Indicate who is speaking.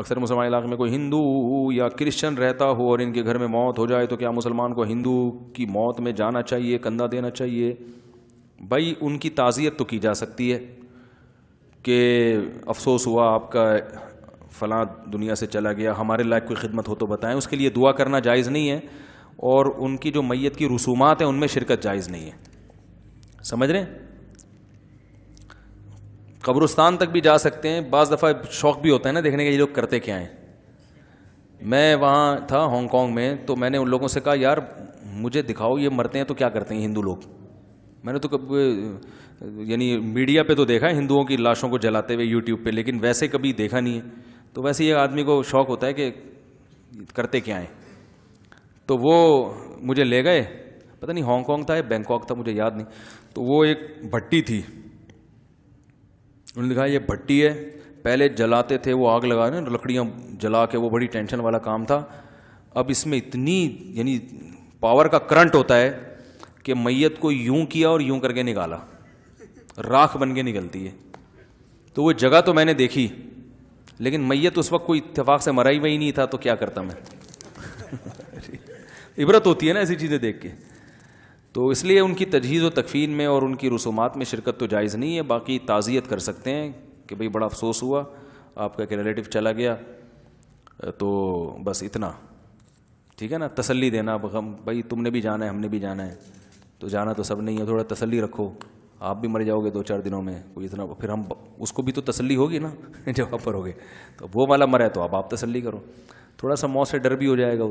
Speaker 1: اکثر مسلمان علاقے میں کوئی ہندو یا کرسچن رہتا ہو اور ان کے گھر میں موت ہو جائے تو کیا مسلمان کو ہندو کی موت میں جانا چاہیے, کندھا دینا چاہیے؟ بھائی ان کی تعزیت تو کی جا سکتی ہے کہ افسوس ہوا آپ کا فلاں دنیا سے چلا گیا, ہمارے لائق کوئی خدمت ہو تو بتائیں. اس کے لیے دعا کرنا جائز نہیں ہے, اور ان کی جو میت کی رسومات ہیں ان میں شرکت جائز نہیں ہے. سمجھ رہے ہیں؟ قبرستان تک بھی جا سکتے ہیں. بعض دفعہ شوق بھی ہوتا ہے نا دیکھنے کا یہ لوگ کرتے کیا ہیں. میں وہاں تھا ہانگ کانگ میں, تو میں نے ان لوگوں سے کہا یار مجھے دکھاؤ یہ مرتے ہیں تو کیا کرتے ہیں ہندو لوگ. میں نے تو یعنی میڈیا پہ تو دیکھا ہے ہندوؤں کی لاشوں کو جلاتے ہوئے یوٹیوب پہ, لیکن ویسے کبھی دیکھا نہیں ہے. تو ویسے یہ آدمی کو شوق ہوتا ہے کہ کرتے کیا ہیں. تو وہ مجھے لے گئے, پتہ نہیں ہانگ کانگ تھا یا بینکاک تھا مجھے یاد نہیں. تو وہ ایک بھٹی تھی, انہوں نے کہا یہ بھٹی ہے, پہلے جلاتے تھے وہ آگ لگا نا لکڑیاں جلا کے, وہ بڑی ٹینشن والا کام تھا. اب اس میں اتنی یعنی پاور کا کرنٹ ہوتا ہے کہ میت کو یوں کیا اور یوں کر کے نکالا, راکھ بن کے نکلتی ہے. تو وہ جگہ تو میں نے دیکھی, لیکن میت اس وقت کوئی اتفاق سے مرا ہی نہیں تھا, تو کیا کرتا میں. عبرت ہوتی ہے نا ایسی چیزیں دیکھ کے. تو اس لیے ان کی تجہیز و تکفین میں اور ان کی رسومات میں شرکت تو جائز نہیں ہے. باقی تعزیت کر سکتے ہیں کہ بھئی بڑا افسوس ہوا آپ کا کہ ریلیٹو چلا گیا, تو بس اتنا ٹھیک ہے نا. تسلی دینا, بھائی تم نے بھی جانا ہے ہم نے بھی جانا ہے, تو جانا تو سب نہیں ہے, تھوڑا تسلی رکھو. آپ بھی مر جاؤ گے 2-4 دنوں میں, کوئی اتنا پھر ہم اس کو بھی تو تسلی ہوگی نا جب آپ پر ہوگے. تو وہ والا مرا ہے تو اب آپ تسلی کرو, تھوڑا سا موت سے ڈر بھی ہو جائے گا.